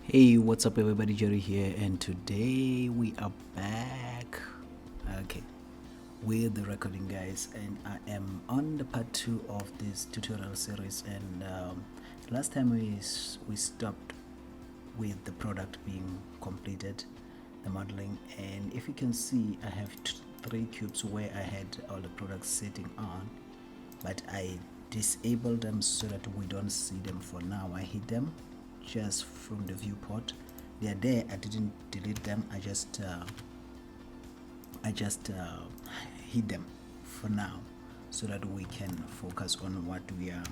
Hey, what's up, everybody? Jerry here, and today we are back. Okay, with the recording, guys, and I am on the part 2 of this tutorial series. And last time we stopped with the product being completed, the modeling, and if you can see, I have 3 cubes where I had all the products sitting on, but I disabled them so that we don't see them for now. I hid them just from the viewport. They are there. I didn't delete them. I just hid them for now so that we can focus on what we are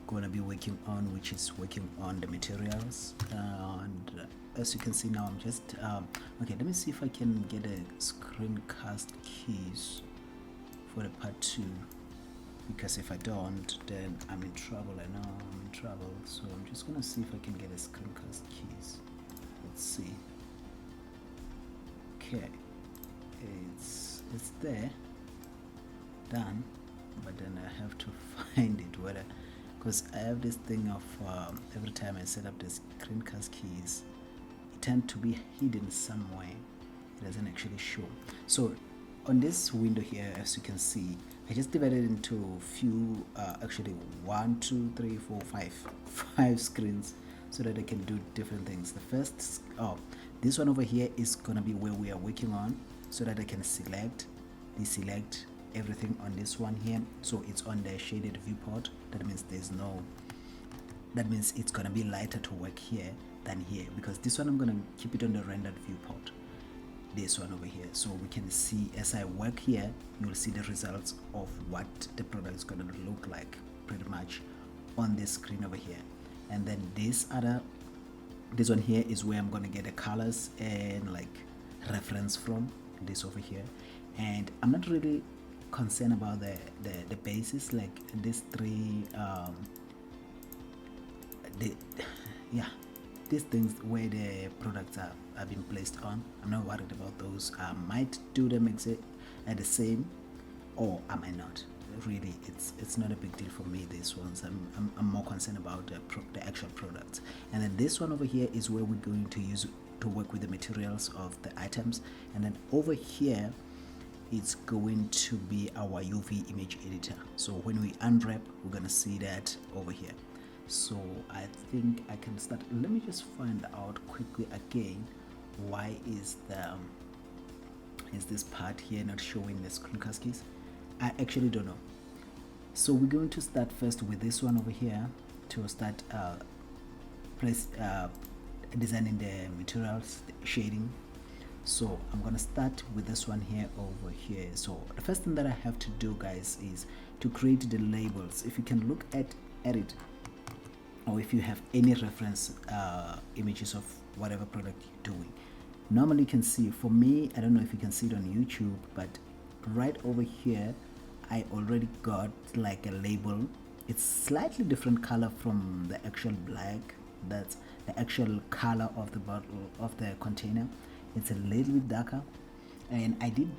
going to be working on, which is working on the materials. And as you can see now, I'm just okay, let me see if I can get a screencast keys for the part 2, because if I don't, then I'm in trouble. I know I'm in trouble, so I'm just gonna see if I can get a screencast keys. Let's see. Okay, it's there, done, but then I have to find it, whether, because I have this thing of every time I set up the screencast keys, it tends to be hidden somewhere. It doesn't actually show. So on this window here, as you can see, I just divided into few, actually 1, 2, 3, 4, 5 screens, so that I can do different things. The first, this one over here is gonna be where we are working on, so that I can deselect everything on this one here. So it's on the shaded viewport. That means it's gonna be lighter to work here than here, because this one I'm gonna keep it on the rendered viewport. This one over here, so we can see as I work here, you'll see the results of what the product is going to look like pretty much on this screen over here. And then this one here is where I'm going to get the colors and like reference from, this over here. And I'm not really concerned about the bases, like these three these things where the products are being placed on. I'm not worried about those. I might do them at the same, or I might not. Really, it's not a big deal for me. These ones, I'm more concerned about the actual products. And then this one over here is where we're going to use to work with the materials of the items. And then over here, it's going to be our UV image editor. So when we unwrap, we're gonna see that over here. So I think I can start. Let me just find out quickly again, why is this part here not showing the screencast keys? I actually don't know. So we're going to start first with this one over here to start designing the materials, the shading. So I'm gonna start with this one here over here. So the first thing that I have to do, guys, is to create the labels. If you can look at it, or if you have any reference images of whatever product you're doing, normally you can see, for me, I don't know if you can see it on YouTube, but right over here I already got like a label. It's slightly different color from the actual black, that's the actual color of the bottle of the container. It's a little bit darker, and I did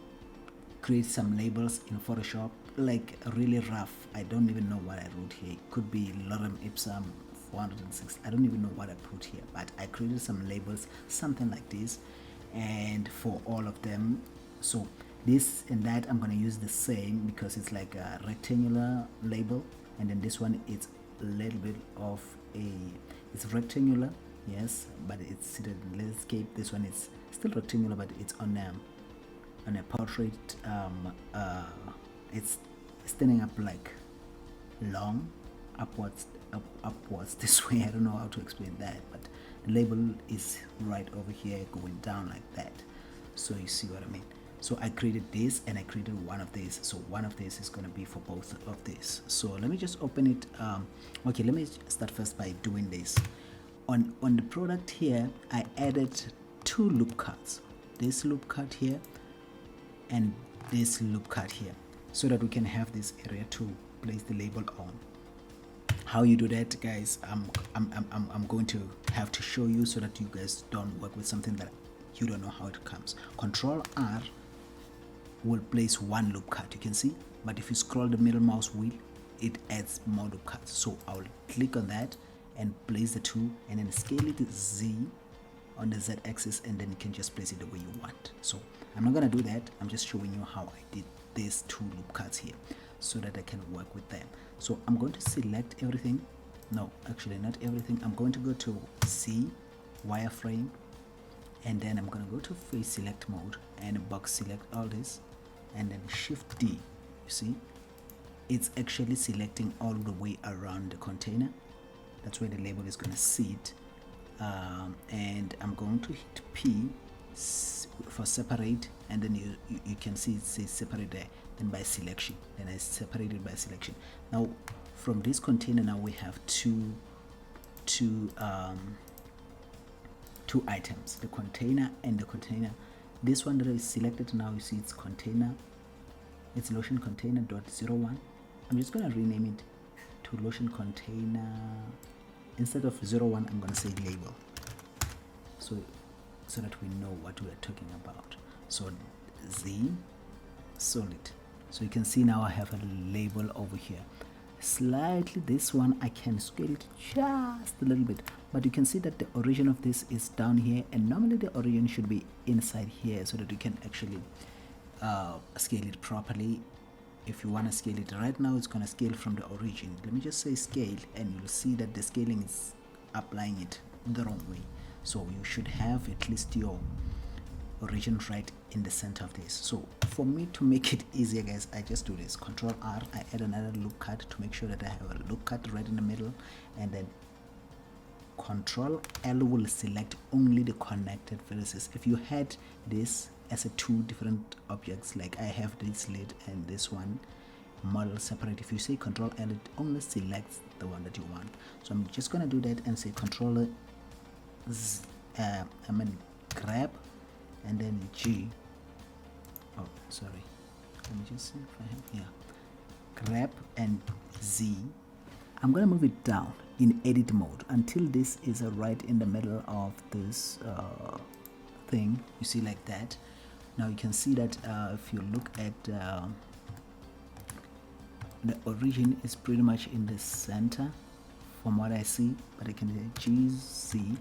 create some labels in Photoshop, like really rough. I don't even know what I wrote here. It could be lorem ipsum 406. I don't even know what I put here, but I created some labels, something like this, and for all of them. So this and that, I'm going to use the same, because it's like a rectangular label. And then this one, it's a little bit of it's rectangular, yes, but it's seated in landscape. This one is still rectangular, but it's on a portrait. It's standing up like long upwards this way. I don't know how to explain that, but the label is right over here going down like that. So you see what I mean. So I created this, and I created one of these. So one of these is going to be for both of these. So let me just open it. Okay, let me start first by doing this. On the product here, I added 2 loop cuts, this loop cut here and this loop cut here, so that we can have this area to place the label on. How you do that, guys, I'm going to have to show you, so that you guys don't work with something that you don't know how it comes. Control R will place 1 loop cut, you can see, but if you scroll the middle mouse wheel, it adds more loop cuts. So I'll click on that, and place the two, and then scale it Z on the Z axis, and then you can just place it the way you want. So I'm not gonna do that. I'm just showing you how I did these two loop cuts here so that I can work with them. So I'm going to select everything. No, actually not everything. I'm going to go to C, wireframe, and then I'm going to go to face select mode and box select all this, and then shift D. You see, it's actually selecting all the way around the container. That's where the label is going to sit. And I'm going to hit P for separate, and then you can see it says separate there, then by selection, then I separated by selection. Now from this container, now we have two items, the container and the container. This one that is selected now, you see it's container, it's lotion container .01. I'm just gonna rename it to lotion container. Instead of 01, I'm gonna say label, so that we know what we are talking about. So Z solid. So you can see now I have a label over here. Slightly, this one I can scale it just a little bit, but you can see that the origin of this is down here, and normally the origin should be inside here so that you can actually scale it properly. If you want to scale it right now, it's going to scale from the origin. Let me just say scale, and you'll see that the scaling is applying it the wrong way. So you should have at least your origin right in the center of this. So for me to make it easier, guys, I just do this, Control R, I add another loop cut to make sure that I have a loop cut right in the middle, and then Control L will select only the connected vertices. If you had this as a two different objects, like I have this lid and this one model separate, if you say Control L, it only selects the one that you want. So I'm just gonna do that and say Control grab, and then G. Oh, sorry. Let me just see if I have, yeah. Grab and Z. I'm gonna move it down in edit mode until this is right in the middle of this thing. You see, like that. Now you can see that if you look at the origin is pretty much in the center from what I see, but I can say GZ.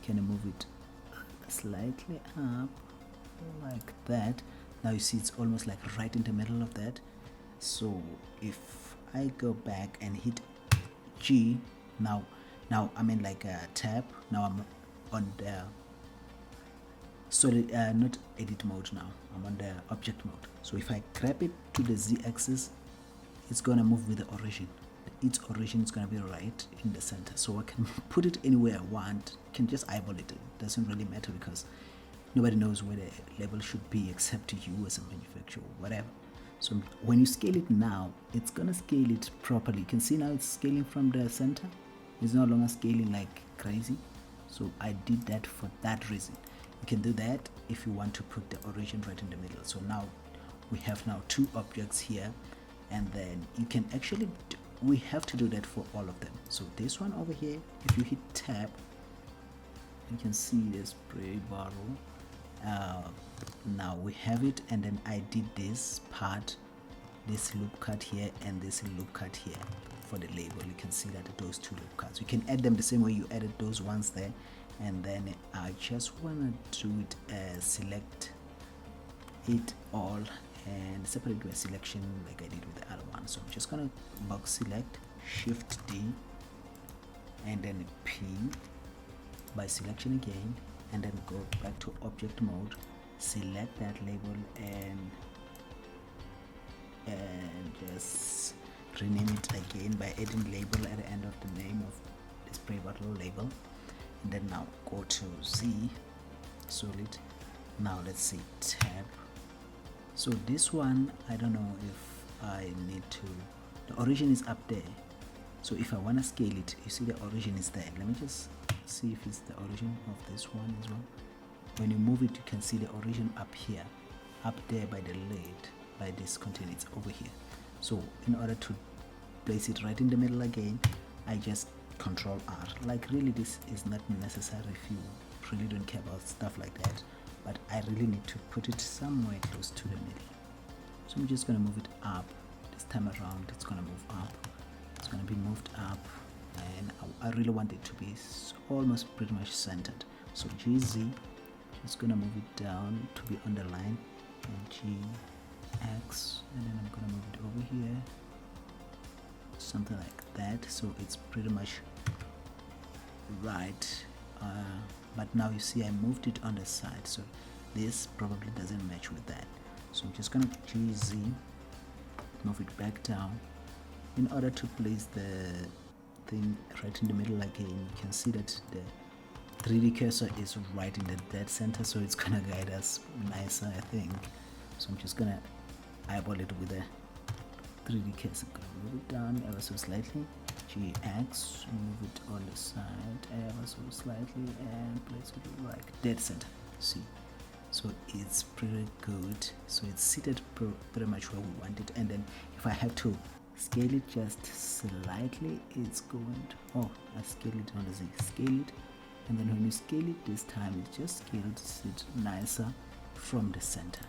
Can I move it slightly up like that? Now you see it's almost like right in the middle of that. So if I go back and hit G, now I'm in like a tab. Now I'm on the not edit mode. Now I'm on the object mode. So if I grab it to the Z axis, it's gonna move with the origin. Its origin is gonna be right in the center, so I can put it anywhere I want. Can just eyeball it. It doesn't really matter because nobody knows where the label should be except you as a manufacturer or whatever. So when you scale it now, it's gonna scale it properly. You can see now it's scaling from the center. It's no longer scaling like crazy. So I did that for that reason. You can do that if you want to put the origin right in the middle. So now we have now two objects here, and then you can actually we have to do that for all of them. So this one over here, if you hit tab, you can see the spray bottle. Now we have it, and then I did this part, this loop cut here and this loop cut here for the label. You can see that those two loop cuts, you can add them the same way you added those ones there. And then I just want to do it as select it all and separate by selection like I did with the other one. So I'm just gonna box select, shift D, and then P by selection again, and then go back to object mode, select that label and just rename it again by adding label at the end of the name of the spray bottle label. And then now go to Z solid. Now let's see tab. So this one, I don't know if I need to, the origin is up there. So if I want to scale it, you see the origin is there. Let me just see if it's the origin of this one as well. When you move it, you can see the origin up here, up there by the lid, by this container, it's over here. So in order to place it right in the middle again, I just Control R. Like really this is not necessary if you really don't care about stuff like that, but I really need to put it somewhere close to the middle. So I'm just going to move it up. This time around it's going to move up. It's going to be moved up and I really want it to be almost pretty much centered. So GZ, just gonna move it down to be on the line, and GX, and then I'm gonna move it over here, something like that, so it's pretty much right. But now you see I moved it on the side, so this probably doesn't match with that. So I'm just gonna GZ, move it back down in order to place the thing right in the middle again. You can see that the 3D cursor is right in the dead center, so it's gonna guide us nicer, I think. So I'm just gonna eyeball it with a 3D cursor. Move it down ever so slightly, GX, move it on the side ever so slightly, and place it right dead center. See, so it's pretty good. So it's seated pretty much where we want it. And then if I have to scale it just slightly, it's going to, oh, I scale it on the Z, scale it, and then when you scale it this time, it just scales it nicer from the center.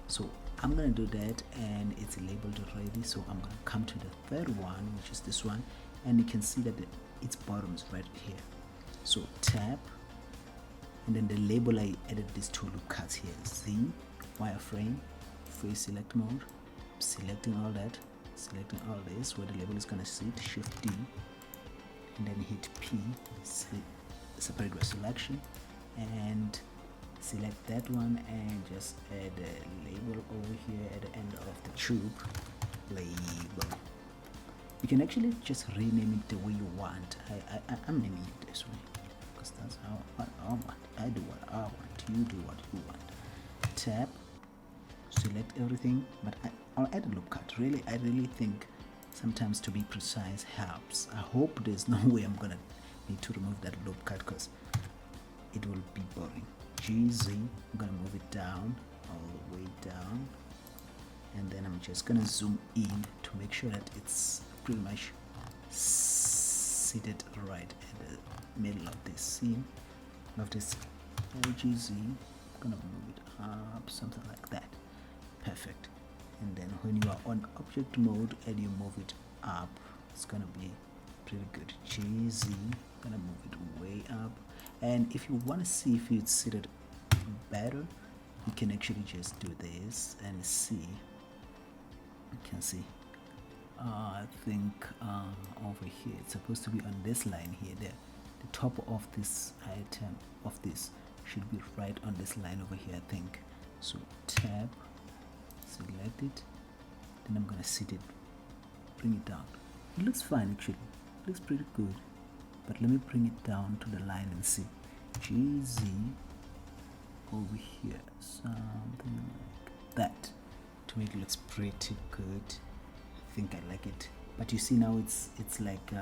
So I'm gonna do that, and it's labeled already. So I'm gonna come to the third one, which is this one, and you can see that its bottom is right here. So tap, and then the label, I added these two loop cuts here, Z, wireframe, face select mode, selecting all that, selecting all this where the label is gonna sit, shift D, and then hit P, separate by selection, and select that one, and just add a label over here at the end of the tube, label. You can actually just rename it the way you want. I'm naming it this way because that's how I want. I do what I want, you do what you want. Tap, select everything, but I'll add a loop cut. Really, I really think sometimes to be precise helps. I hope there's no way I'm gonna need to remove that loop cut because it will be boring. GZ, I'm gonna move it down, all the way down, and then I'm just gonna zoom in to make sure that it's pretty much seated right at the middle of this scene, of this GZ. I'm gonna move it up, something like that. Perfect. And then when you are on object mode and you move it up, it's gonna be pretty good. GZ, gonna move it way up. And if you want to see if it's seated better, you can actually just do this and see. You can see I think over here it's supposed to be on this line here. The top of this item of this should be right on this line over here, I think. So tab, select it, then I'm gonna sit it, bring it down. It looks fine actually, it looks pretty good, but let me bring it down to the line and see. GZ over here, something like that, to make it looks pretty good. I think I like it, but you see now it's like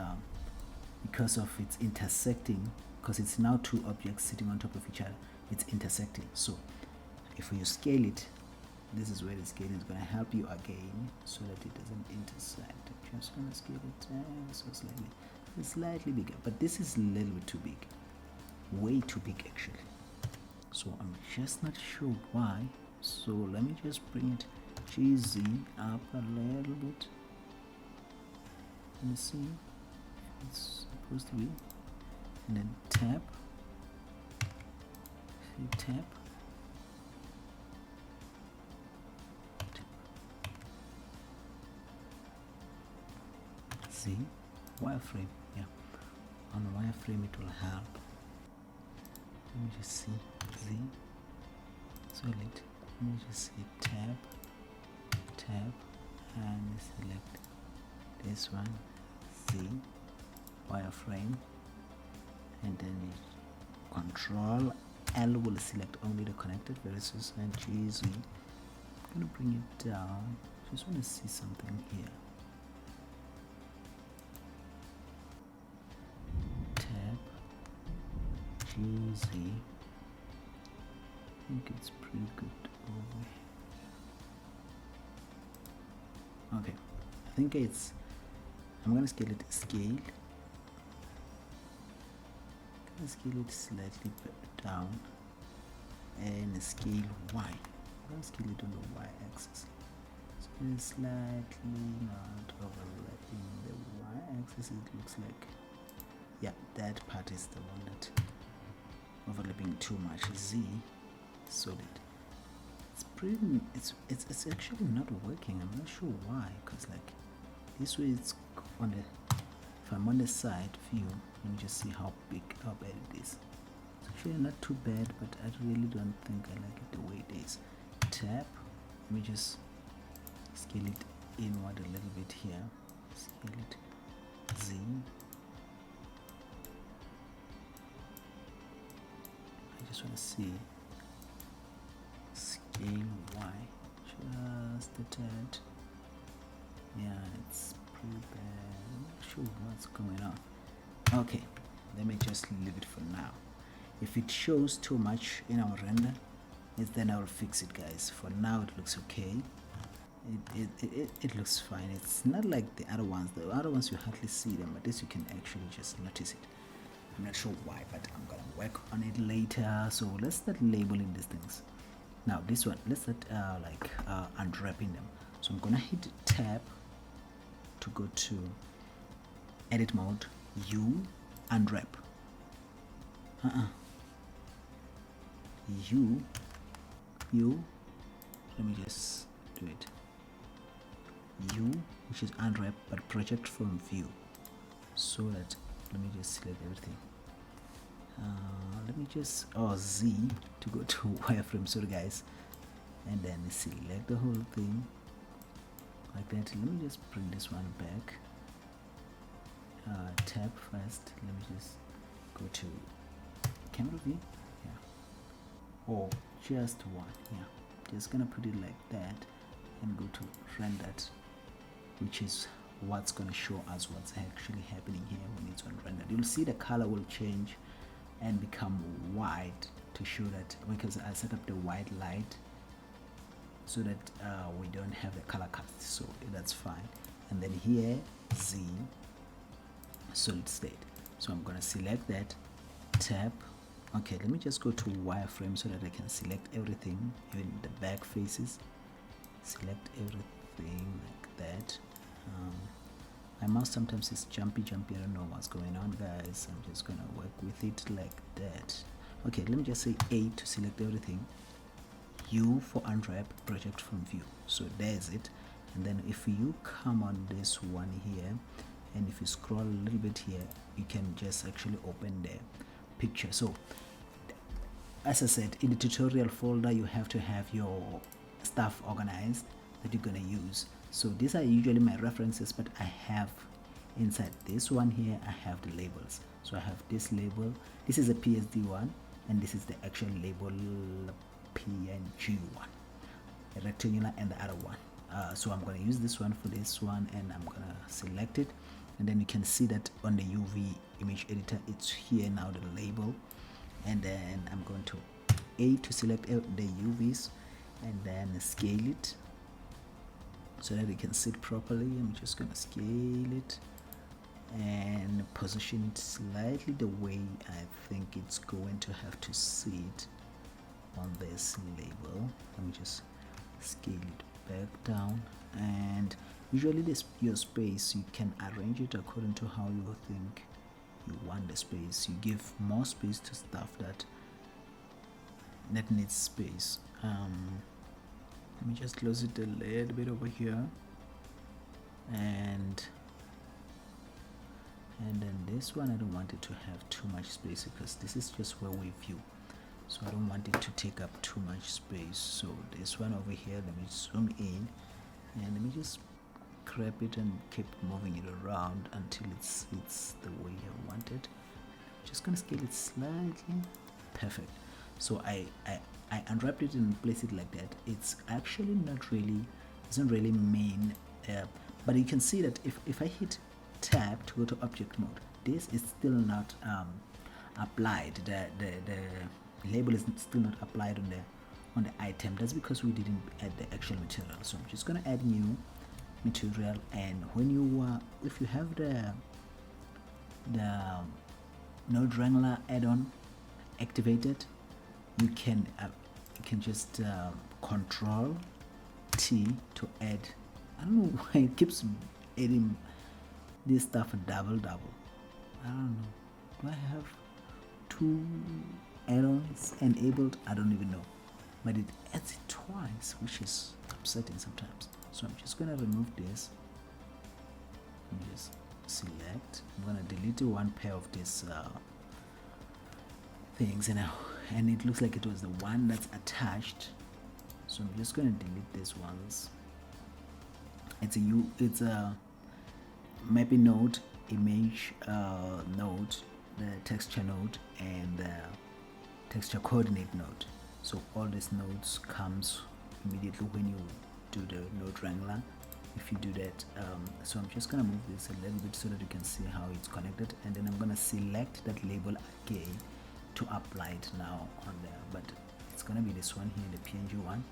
because of it's intersecting, because it's now two objects sitting on top of each other, it's intersecting. So if you scale it, this is where the scaling is going to help you again, so that it doesn't intersect. I'm just going to scale it so slightly bigger, but this is a little bit too big, way too big actually. So I'm just not sure why. So let me just bring it GZ up a little bit. Let me see if it's supposed to be, and then tap. If you tap, see, wireframe, yeah, on the wireframe it will help. Let me just see, Z, solid, let me just see, tab, and select this one, Z, wireframe, and then Control L will select only the connected vertices, and GZ, I'm gonna bring it down, just want to see something here. GZ, I think it's pretty good over here. Okay, I think it's, I'm gonna scale it, scale slightly down, and scale Y. I'm gonna scale it on the Y axis, so it's slightly not overlapping the Y axis, it looks like. Yeah, that part is the one that overlapping too much. Z solid. It's pretty. It's actually not working. I'm not sure why. Cause like this way it's on the. If I'm on the side view, let me just see how bad it is. It's actually not too bad, but I really don't think I like it the way it is. Tab. Let me just scale it inward a little bit here. Scale it. Z. I just want to see. Scale Y. Just a tad. Yeah, it's pretty bad. I'm not sure what's going on. Okay, let me just leave it for now. If it shows too much in our render, then I'll fix it, guys. For now, it looks okay. It looks fine. It's not like the other ones. The other ones you hardly see them, but this you can actually just notice it. I'm not sure why, but I'm gonna work on it later. So let's start labeling these things. Now this one, let's start unwrapping them. So I'm gonna hit tab to go to edit mode, U, unwrap. U, let me just do it. U, which is unwrap, but project from view. So that, let me just select everything. Let me just, Z to go to wireframe, sorry guys. And then select the whole thing like that. Let me just bring this one back. Tab first. Let me just go to camera view. Yeah. Or just one. Yeah. Just gonna put it like that and go to rendered, which is what's gonna show us what's actually happening here when it's on rendered. You'll see the color will change and become white to show that, because I set up the white light so that we don't have the color cast, so that's fine. And then here Z solid state, so I'm gonna select that, tab. Okay, let me just go to wireframe so that I can select everything, even the back faces. Select everything like that. My mouse sometimes is jumpy. I don't know what's going on, guys. I'm just gonna work with it like that. Okay, let me just say A to select everything, U for unwrap, project from view. So there's it. And then if you come on this one here, and if you scroll a little bit here, you can just actually open the picture. So as I said, in the tutorial folder, you have to have your stuff organized that you're gonna use. So these are usually my references, but I have inside this one here, I have the labels. So I have this label. This is a PSD one, and this is the actual label PNG one, a rectangular, and the other one. So I'm going to use this one for this one, and I'm going to select it, and then you can see that on the UV image editor, it's here now, the label. And then I'm going to A to select the UVs, and then scale it so that it can sit properly. I'm just going to scale it and position it slightly the way I think it's going to have to sit on this label. Let me just scale it back down, and usually this your space, you can arrange it according to how you think you want the space. You give more space to stuff that needs space. Let me just close it a little bit over here, and then this one, I don't want it to have too much space because this is just where we view, so I don't want it to take up too much space. So this one over here, let me zoom in, and let me just grab it and keep moving it around until it sits the way I want it. Just gonna scale it slightly. Perfect. So I unwrapped it and place it like that. It's actually not really, doesn't really mean, but you can see that if I hit tab to go to object mode, this is still not applied. The label is still not applied on the item. That's because we didn't add the actual material. So I'm just gonna add new material, and when you if you have the node wrangler add-on activated, you can just control T to add. I don't know why it keeps adding this stuff double. I don't know. Do I have 2 errors enabled? I don't even know, but it adds it twice, which is upsetting sometimes. So I'm just gonna remove this and just select. I'm gonna delete one pair of these things, and it looks like it was the one that's attached, so I'm just gonna delete these ones. It's a mapping node, image node, the texture node, and the texture coordinate node. So all these nodes comes immediately when you do the node wrangler. If you do that, so I'm just gonna move this a little bit so that you can see how it's connected, and then I'm gonna select that label again to apply it now on there, but it's gonna be this one here, the PNG one,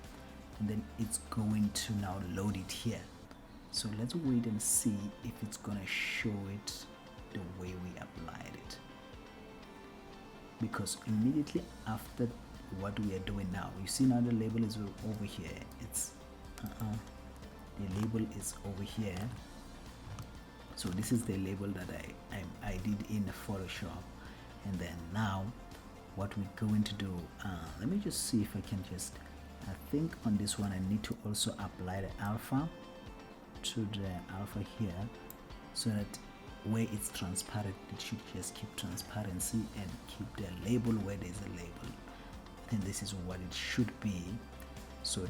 and then it's going to now load it here. So let's wait and see if it's gonna show it the way we applied it, because immediately after what we are doing now, you see now the label is over here. It's the label is over here. So this is the label that I did in Photoshop, and then now what we're going to do, let me just see if I can just, I think on this one I need to also apply the alpha to the alpha here, so that where it's transparent, it should just keep transparency and keep the label where there's a label. I think this is what it should be, so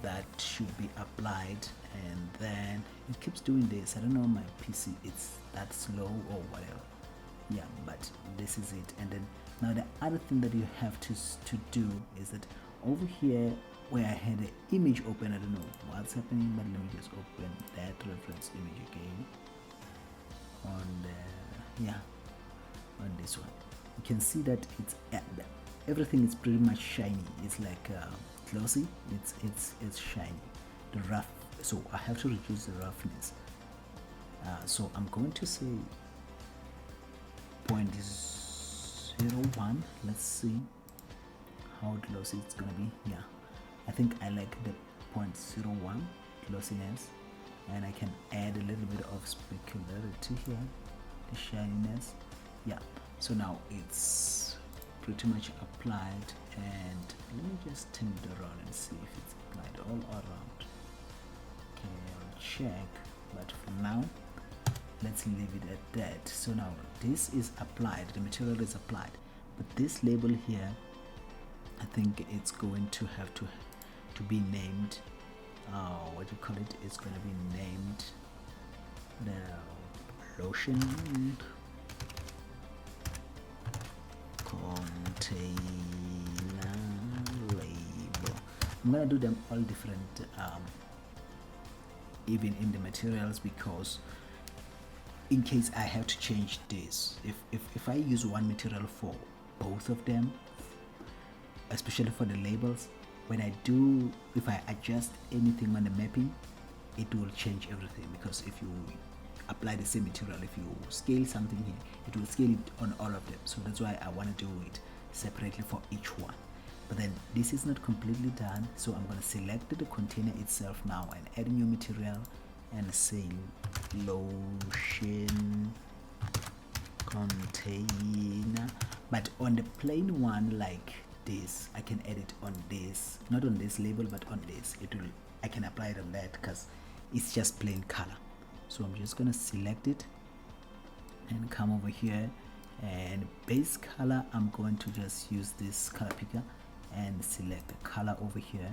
that should be applied, and then it keeps doing this. I don't know, my PC, it's that slow or whatever. Yeah, but this is it. And then now the other thing that you have to do is that over here where I had the image open, I don't know what's happening, but let me just open that reference image again on the, yeah, on this one. You can see that it's everything is pretty much shiny. It's like glossy. It's shiny. The rough. So I have to reduce the roughness. So I'm going to say 0.01. Let's see how glossy it's gonna be. Yeah, I think I like the 0.01 glossiness, and I can add a little bit of specularity here, the shininess. Yeah, so now it's pretty much applied, and let me just turn it around and see if it's applied all around. Okay, I'll check, but for now let's leave it at that. So now this is applied, the material is applied, but this label here, I think it's going to have to be named, what do you call it, it's going to be named the lotion container label. I'm going to do them all different, even in the materials, because in case I have to change this, if I use one material for both of them, especially for the labels, if I adjust anything on the mapping, it will change everything, because if you apply the same material, if you scale something here, it will scale it on all of them. So that's why I want to do it separately for each one. But then this is not completely done, so I'm going to select the container itself now and add a new material and say lotion container. But on the plain one like this, I can edit on this, not on this label, but on this. I can apply it on that because it's just plain color. So I'm just gonna select it and come over here, and base color, I'm going to just use this color picker and select the color over here,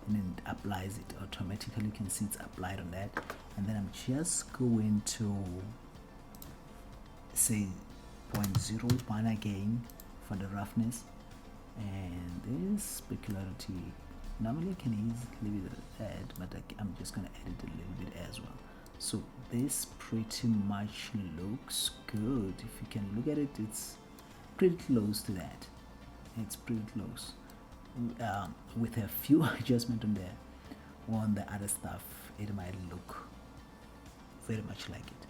and then it applies it automatically. You can see it's applied on that, and then I'm just going to say 0.01 again for the roughness, and this specularity, normally I can easily leave it at that, but I'm just going to edit a little bit as well. So this pretty much looks good. If you can look at it, it's pretty close to that. It's pretty close, with a few adjustments on there. On the other stuff, it might look very much like it.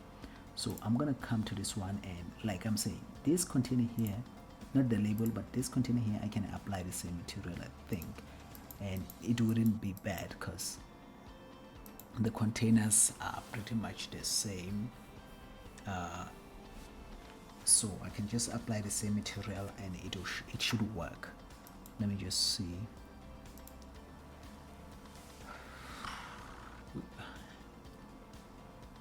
So I'm gonna come to this one, and like I'm saying, this container here, not the label, but this container here, I can apply the same material, I think, and it wouldn't be bad because the containers are pretty much the same. So I can just apply the same material and it should work. Let me just see.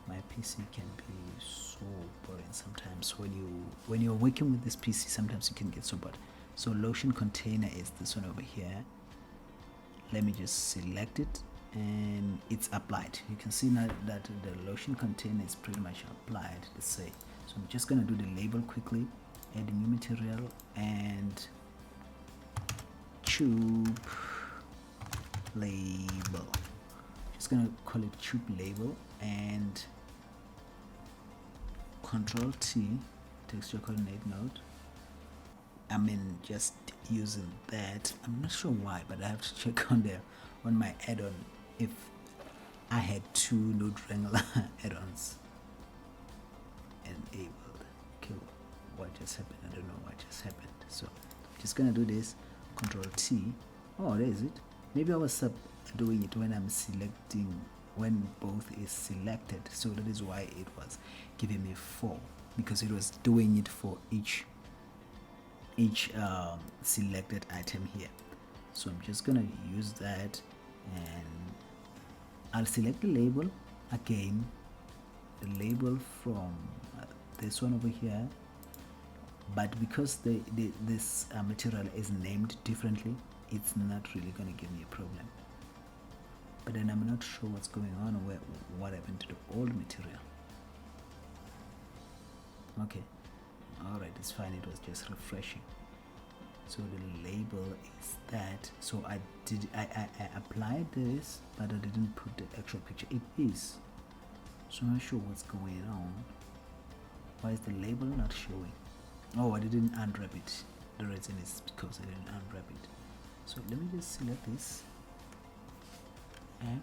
My PC can be so boring sometimes. When you're working with this PC, sometimes you can get so bored. So lotion container is this one over here. Let me just select it and it's applied. You can see now that the lotion container is pretty much applied, let's say. So I'm just gonna do the label quickly, add a new material and tube label. Just gonna call it tube label and Control T, texture coordinate node. I mean, just using that. I'm not sure why, but I have to check on my add-on if I had two node wrangler add-ons enabled. Okay, what just happened? I don't know what just happened. So just gonna do this, Control T. Oh, there is it. Maybe I was doing it when I'm selecting, when both is selected. So that is why it was giving me 4, because it was doing it for each selected item here. So I'm just gonna use that and I'll select the label again, the label from this one over here, but because this material is named differently, it's not really gonna give me a problem. But then I'm not sure what's going on or what happened to the old material. Okay, all right, it's fine. It was just refreshing. So the label is that. So I applied this, but I didn't put the actual picture. It is. So I'm not sure what's going on. Why is the label not showing? Oh, I didn't unwrap it. The reason is because I didn't unwrap it. So let me just select this.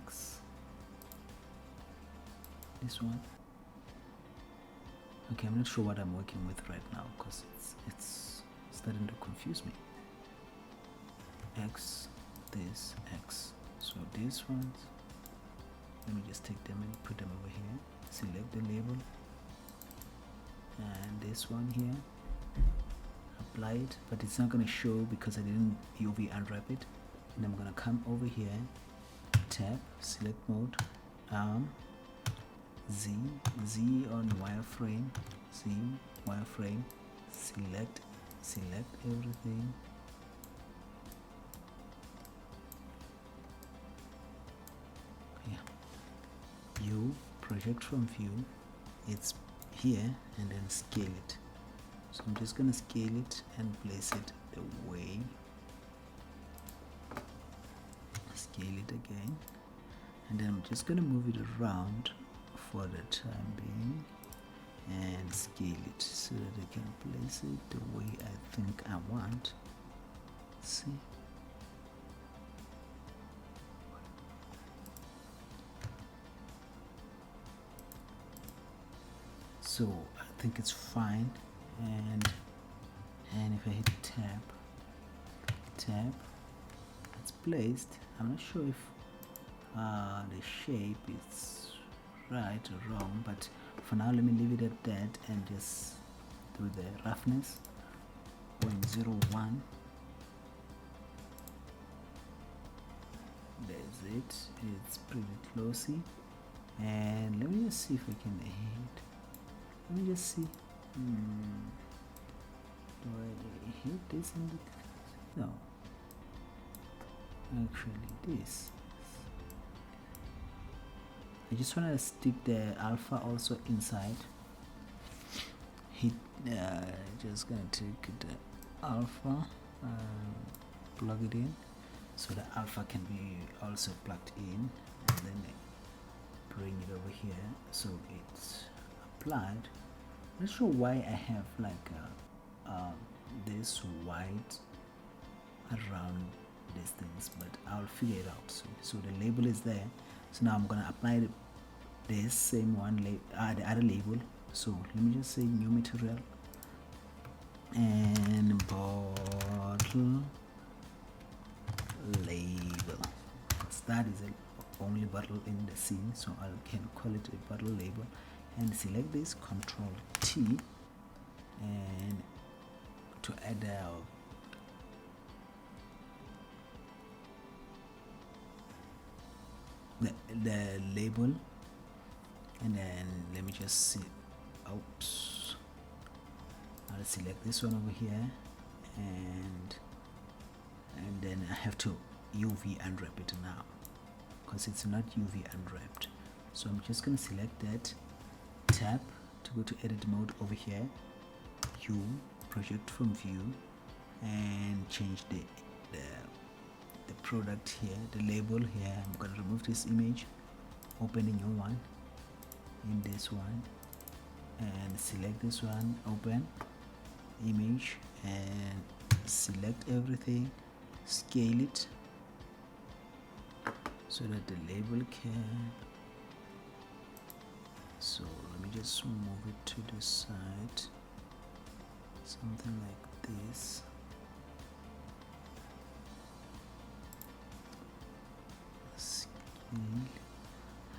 X. This one. Okay, I'm not sure what I'm working with right now because it's starting to confuse me. X, this, X. So these ones, let me just take them and put them over here. Select the label. And this one here, apply it, but it's not going to show because I didn't UV unwrap it. And I'm going to come over here, tab, select mode, Z on wireframe, Z wireframe, select everything. Yeah. View, project from view, it's here, and then scale it. So I'm just gonna scale it and place it the way. Scale it again, and then I'm just gonna move it around for the time being and scale it so that I can place it the way I think I want. See? So I think it's fine, and if I hit tab, it's placed. I'm not sure if the shape is right or wrong, but for now let me leave it at that and just do the roughness 0.01. There's it. It's pretty closey, and let me just see if I can hit. Let me just see. Do I hit this in the? No. Actually, this. I just want to stick the alpha also inside. Hit. Just gonna take the alpha, plug it in, so the alpha can be also plugged in, and then bring it over here so it's applied. I'm not sure why I have like this white around these things, but I'll figure it out. So the label is there. So now I'm gonna apply this same one, the other label. So let me just say new material and bottle label. That is the only bottle in the scene, so I can call it a bottle label. And select this, Control T, and to add the label, and then let me just see. Oops, I'll select this one over here, and then I have to UV unwrap it now because it's not UV unwrapped. So I'm just going to select that, tap to go to edit mode over here, project from view, and change the product here, the label here. I'm going to remove this image, open a new one in this one, and select this one, open image, and select everything, scale it so that the label can. So let me just move it to the side, something like this. Scale.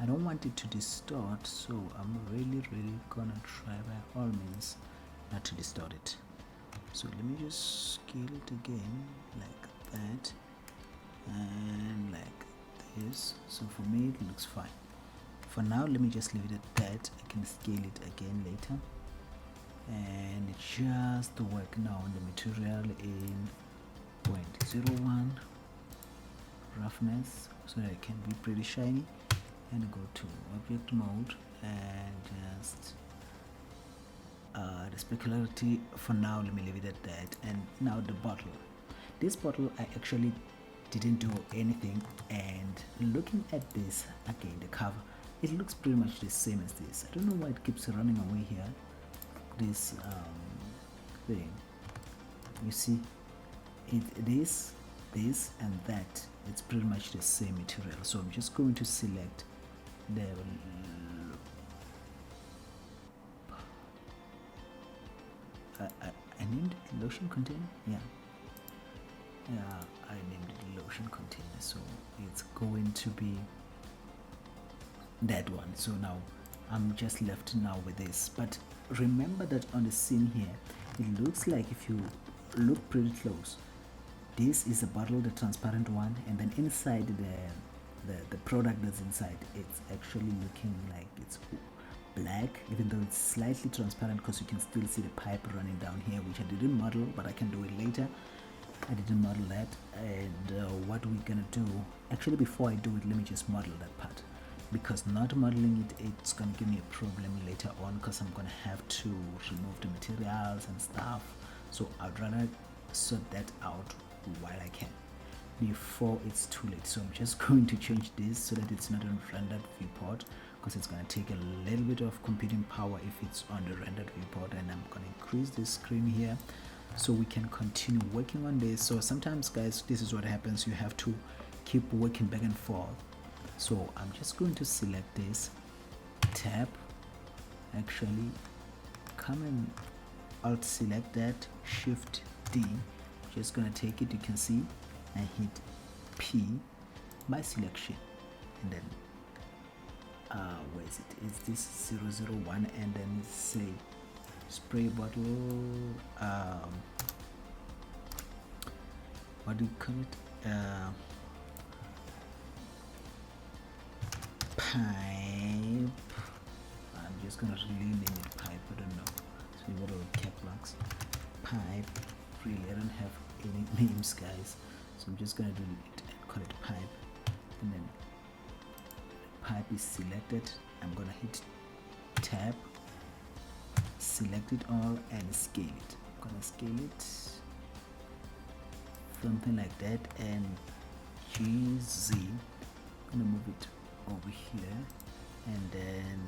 I don't want it to distort, so I'm really gonna try by all means not to distort it. So let me just scale it again like that and like this. So for me it looks fine. For now, let me just leave it at that. I can scale it again later, and just work now on the material in 0.01 roughness so that it can be pretty shiny, and go to object mode and just the specularity. For now, let me leave it at that. And now the bottle. This bottle I actually didn't do anything, and looking at this again, the cover, it looks pretty much the same as this. I don't know why it keeps running away here. This thing, you see, this and that, it's pretty much the same material. So I'm just going to select the I named it lotion container. Yeah, I named it lotion container, so it's going to be that one. So now I'm just left now with this, but remember that on the scene here, it looks like, if you look pretty close, this is a bottle, the transparent one, and then inside the product that's inside, it's actually looking like it's black, even though it's slightly transparent, because you can still see the pipe running down here, which I didn't model, but I can do it later. I didn't model that. And what we're gonna do, actually before I do it, let me just model that part, because not modeling it, it's gonna give me a problem later on, because I'm gonna have to remove the materials and stuff. So I'd rather sort that out while I can, before it's too late. So I'm just going to change this so that it's not on rendered viewport, because it's going to take a little bit of computing power if it's on the rendered viewport. And I'm going to increase this screen here so we can continue working on this. So sometimes, guys, this is what happens, you have to keep working back and forth. So I'm just going to select this, tab, actually come and alt select that, shift D, just gonna take it, you can see, and hit P, my selection, and then where is it? Is this 001, and then say spray bottle, what do you call it, pipe. I'm just gonna rename it pipe, I don't know, so what are cap locks, pipe. Really, I don't have any names, guys, so I'm just gonna do it and call it pipe, and then pipe is selected. I'm gonna hit tab, select it all, and scale it. I'm gonna scale it something like that, and GZ, I'm gonna move it over here, and then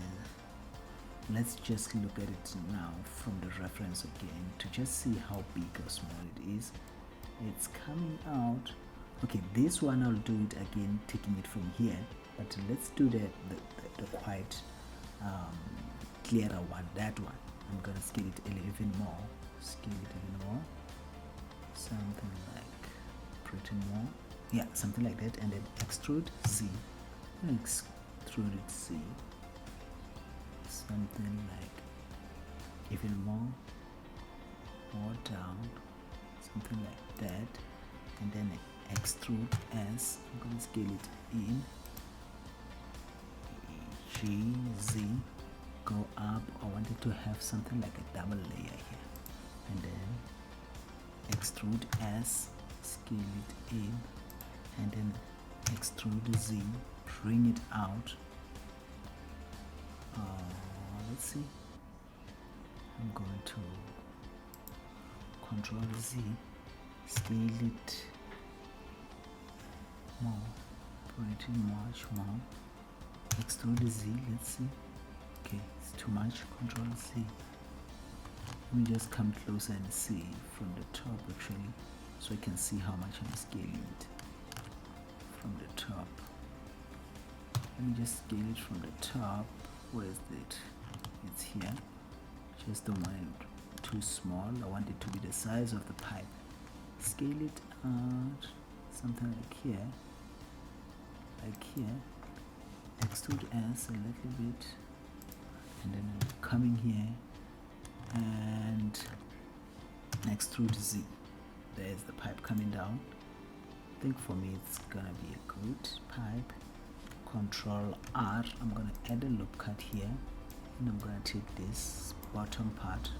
let's just look at it now from the reference again to just see how big or small it is. It's coming out. Okay, this one I'll do it again, taking it from here, but let's do the quite clearer one, that one. I'm gonna scale it even more, something like pretty more, yeah, something like that, and then extrude Z, extrude it Z, something like even more, more down, something like that, and then extrude as. I'm going to scale it in. G, Z, go up. I want it to have something like a double layer here, and then extrude as, scale it in, and then extrude Z, bring it out. Let's see, I'm going to Control Z, scale it more, pretty much more, extrude Z, let's see, okay, it's too much, Control Z. Let me just come closer and see from the top actually, so I can see how much I'm scaling it from the top. Let me just scale it from the top. Where is it? It's here. Just don't want it too small. I want it to be the size of the pipe. Scale it out, something like here, extrude as a little bit, and then coming here and extrude Z. There's the pipe coming down. I think for me it's gonna be a good pipe. Control R, I'm gonna add a loop cut here, and I'm gonna take this bottom part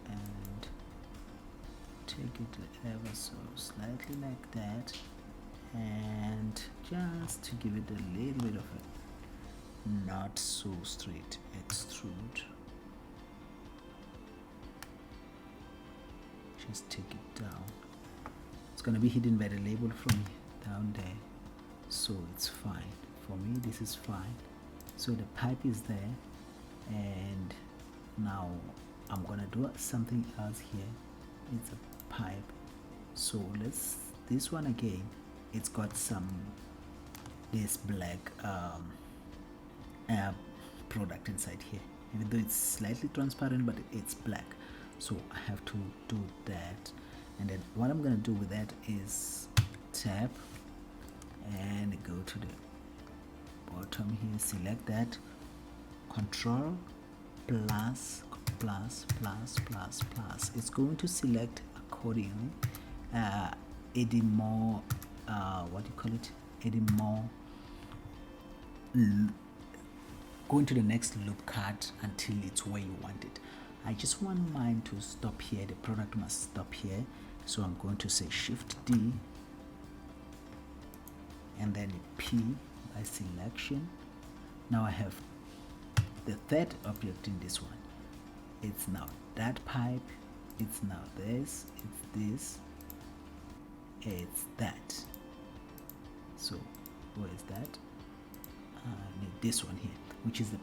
and take it ever so slightly like that, and just to give it a little bit of a not so straight extrude. Just take it down. It's gonna be hidden by the label from down there, so it's fine. For me this is fine. So the pipe is there, and now I'm gonna do something else here. It's a pipe, so this one again, it's got this black product inside here, even though it's slightly transparent, but it's black, so I have to do that. And then what I'm gonna do with that is tap and go to the bottom here, select that, Control plus, it's going to select accordingly, adding more adding more, going to the next loop cut until it's where you want it. I just want mine to stop here, the product must stop here, so I'm going to say Shift D and then P by selection. Now I have the third object in this one. It's now that pipe, it's now this, it's that. So where is that? I need this one here, which is the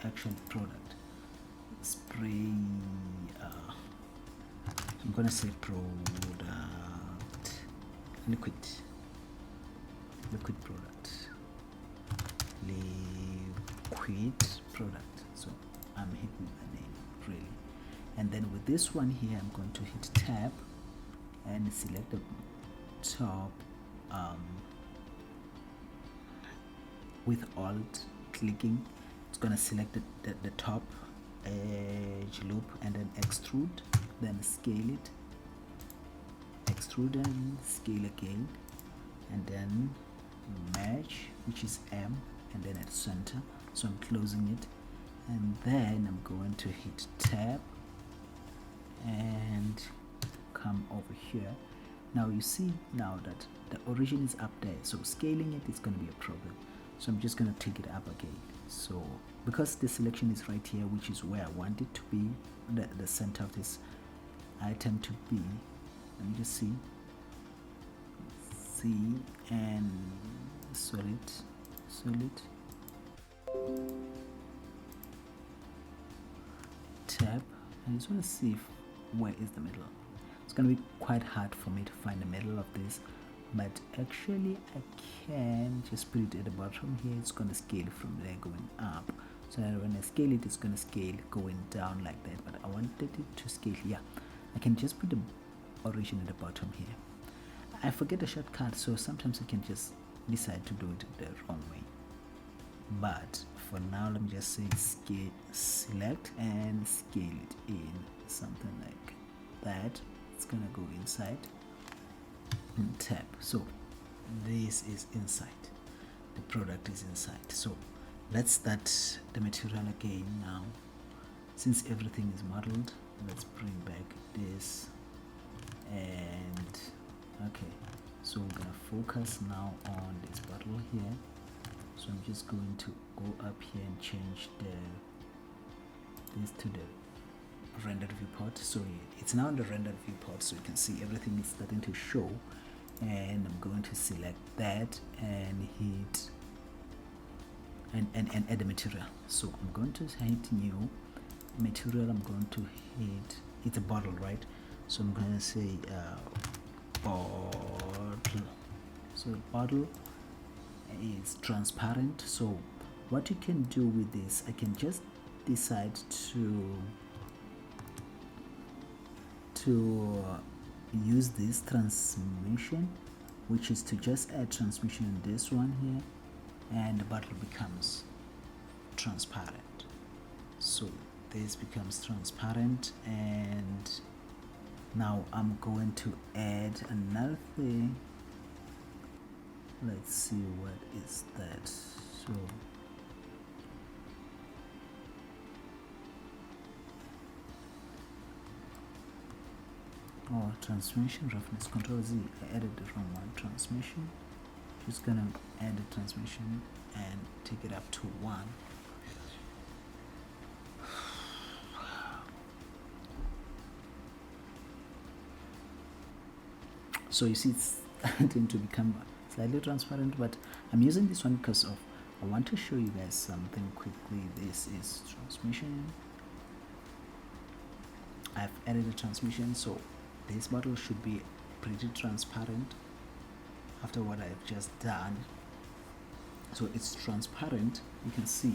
actual product. Spray, I'm gonna say product, liquid product, liquid product. So I'm hitting the name really, and then with this one here I'm going to hit tab and select the top, with alt clicking it's gonna select the top edge loop, and then extrude, then scale it, extrude and scale again, and then match, which is M, and then at center. So I'm closing it, and then I'm going to hit tab and come over here. Now you see now that the origin is up there, so scaling it is going to be a problem, so I'm just going to take it up again. So because the selection is right here, which is where I want it to be, the center of this item to be, let me just see and solid, tab. I just want to see where is the middle. It's going to be quite hard for me to find the middle of this, but actually I can just put it at the bottom here. It's going to scale from there going up, so that when I scale it, it's going to scale going down like that, but I wanted it to scale here. I can just put the origin at the bottom here. I forget the shortcut, so sometimes I can just decide to do it the wrong way, but for now let me just say scale, select and scale it in something like that. It's gonna go inside and tap. So this is inside, the product is inside. So let's start the material again now. Since everything is modeled, let's bring back this, and okay, so we're gonna focus now on this bottle here. So I'm just going to go up here and change this to the rendered viewport. So it's now in the rendered viewport, so you can see everything is starting to show. And I'm going to select that and hit and add the material. So I'm going to hit new material. I'm going to hit, it's a bottle, right? So I'm going to say bottle. So bottle is transparent. So what you can do with this, I can just decide to use this transmission, which is to just add transmission in this one here, and the bottle becomes transparent. So this becomes transparent, and now I'm going to add another thing. Let's see, what is that? So transmission reference control Z. I added the wrong one. Transmission. Just gonna add the transmission and take it up to 1. So you see, it's starting to become slightly transparent, but I'm using this one because of I want to show you guys something quickly. This is transmission. I've added a transmission, so this bottle should be pretty transparent after what I've just done. So it's transparent, you can see.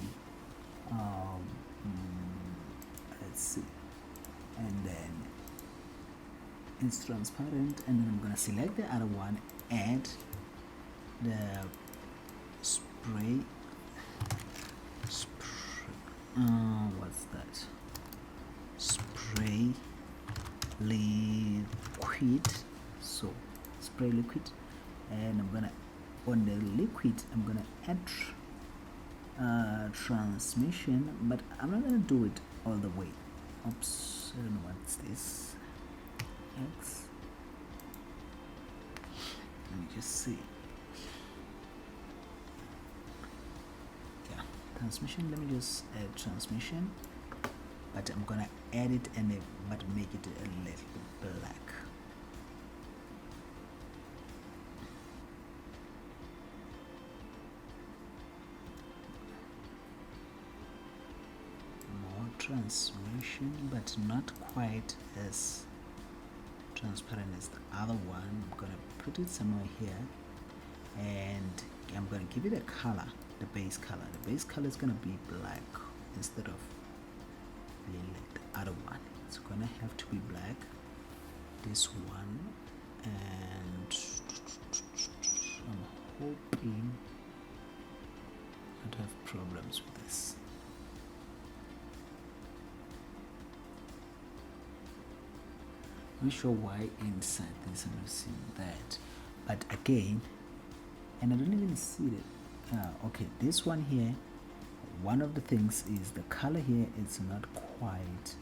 Let's see, and then it's transparent, and then I'm gonna select the other one, add the spray, what's that? Spray liquid. So spray liquid, and I'm gonna, on the liquid, I'm gonna add transmission, but I'm not gonna do it all the way. Oops, I don't know what's this. X. Let me just see. Yeah, transmission. Let me just add transmission, but I'm gonna add it but make it a little bit black. More transmission, but not quite as transparent as the other one. I'm gonna put it somewhere here, and I'm gonna give it a color, the base color. The base color is gonna be black instead of being like the other one. It's gonna have to be black, this one, and I'm hoping I don't have problems with this. I'm not sure why inside this I'm not seeing that, but again, and I don't even see it. Okay, this one here, one of the things is the color here is not quite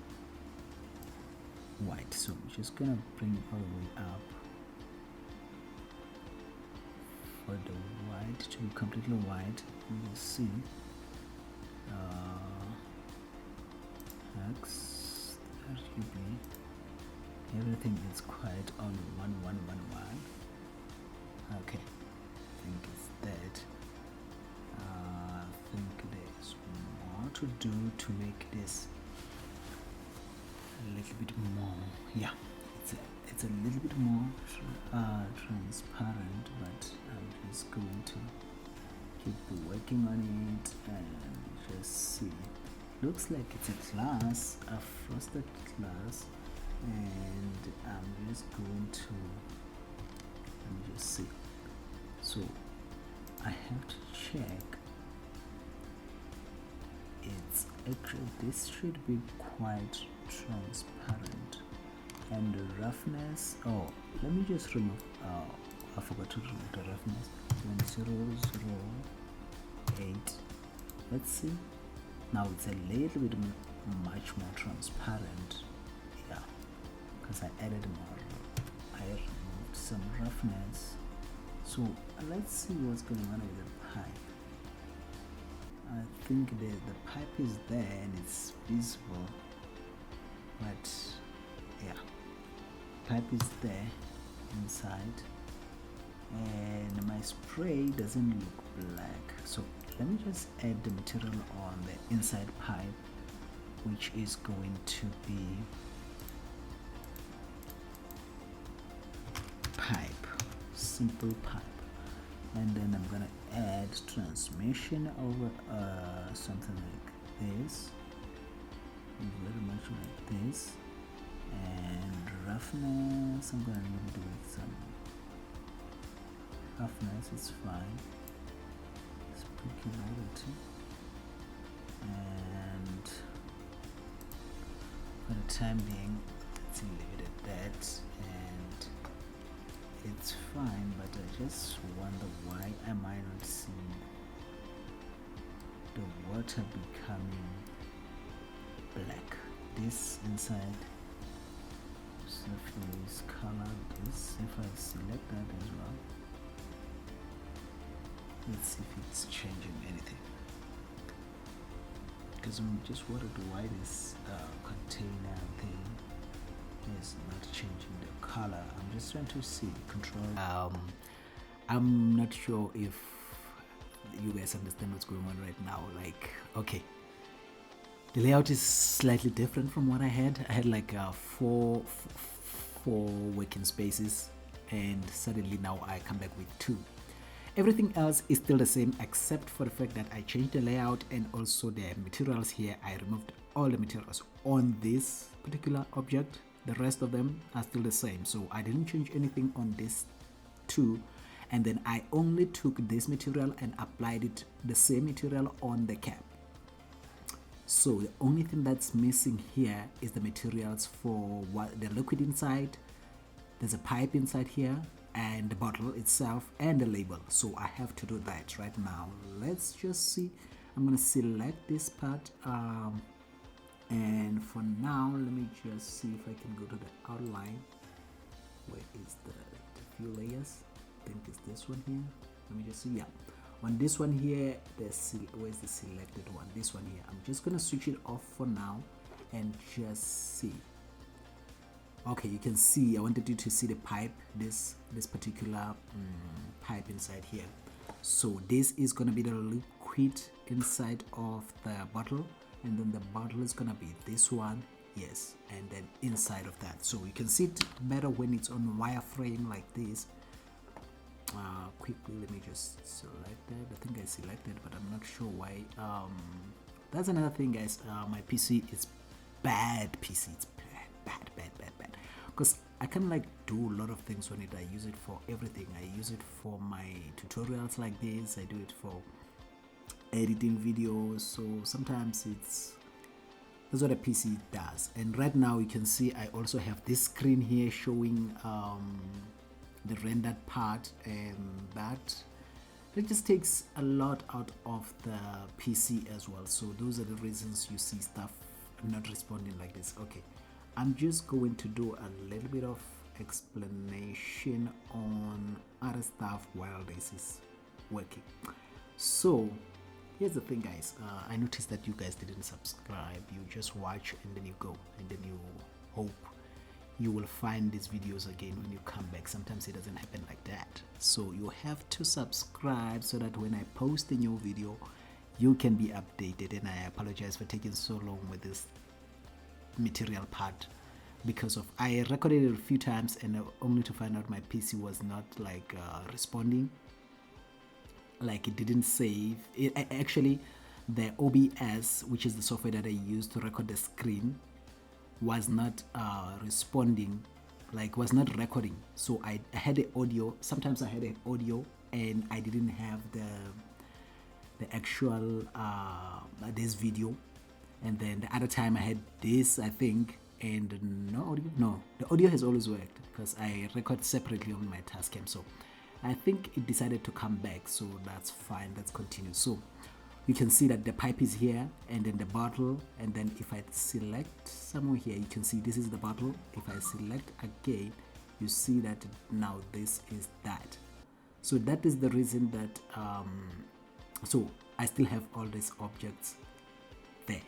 white, so I'm just gonna bring it all the way up for the white to be completely white. You see, X, RGB, everything is quite on 1111. Okay, I think it's that. I think there's more to do to make this a little bit more, yeah, it's a little bit more transparent, but I'm just going to keep working on it and just see. Looks like it's a glass, a frosted glass, and I'm just going to, let me just see. So I have to check. It's actually, this should be quite transparent. And the roughness, oh, let me just remove, I forgot to remove the roughness. 0.008. Let's see. Now it's a little bit much more transparent. Yeah, because I added more. I removed some roughness. So let's see what's going on with the pipe. I think the pipe is there and it's visible, but yeah, pipe is there inside, and my spray doesn't look black. So let me just add the material on the inside pipe, which is going to be pipe, simple pipe. And then I'm gonna add transmission over something like this, very much like this, and roughness, I'm gonna leave it with some roughness, it's fine, it's pretty low too. And for the time being, let's leave it at that, and it's fine, but I just wonder why am I not seeing the water becoming black. This inside surface color, this, if I select that as well, let's see if it's changing anything, because I'm just worried why this container thing is not changing the color. I'm just trying to see control. I'm not sure if you guys understand what's going on right now. Like, okay, the layout is slightly different from what I had. I had like four working spaces, and suddenly now I come back with 2. Everything else is still the same except for the fact that I changed the layout, and also the materials here. I removed all the materials on this particular object. The rest of them are still the same, so I didn't change anything on this 2. And then I only took this material and applied it, the same material, on the cap. So the only thing that's missing here is the materials for what the liquid inside. There's a pipe inside here, and the bottle itself, and the label. So I have to do that right now. Let's just see. I'm gonna select this part, and for now let me just see if I can go to the outline. Where is the few layers? I think it's this one here. Let me just see. Yeah, on this one here, where's the selected one? This one here. I'm just gonna switch it off for now and just see. Okay, you can see, I wanted you to see the pipe, this particular pipe inside here. So this is gonna be the liquid inside of the bottle, and then the bottle is gonna be this one, yes, and then inside of that. So you can see it better when it's on wireframe like this. Quickly, let me just select that. I think I selected, but I'm not sure why. That's another thing, guys. My PC is bad. It's bad, because I can like do a lot of things on it. I use it for everything. I use it for my tutorials like this. I do it for editing videos. So sometimes that's what a PC does. And right now you can see I also have this screen here showing the rendered part, and that just takes a lot out of the PC as well. So those are the reasons you see stuff not responding like this. Okay, I'm just going to do a little bit of explanation on other stuff while this is working. So here's the thing, guys. I noticed that you guys didn't subscribe. You just watch and then you go, and then you hope you will find these videos again when you come back. Sometimes it doesn't happen like that. So you have to subscribe so that when I post a new video, you can be updated. And I apologize for taking so long with this material part, because of I recorded it a few times and only to find out my PC was not like responding, like it didn't save it. Actually, the OBS, which is the software that I use to record the screen, was not responding, like was not recording. So I had the audio. Sometimes I had the audio and I didn't have the actual this video. and then the other time I had this, I think, and no, the audio has always worked because I record separately on my Tascam. So I think it decided to come back, so that's fine. Let's continue. So you can see that the pipe is here, and then the bottle, and then if I select somewhere here, you can see this is the bottle. If I select again, you see that now this is that. So that is the reason that so I still have all these objects there.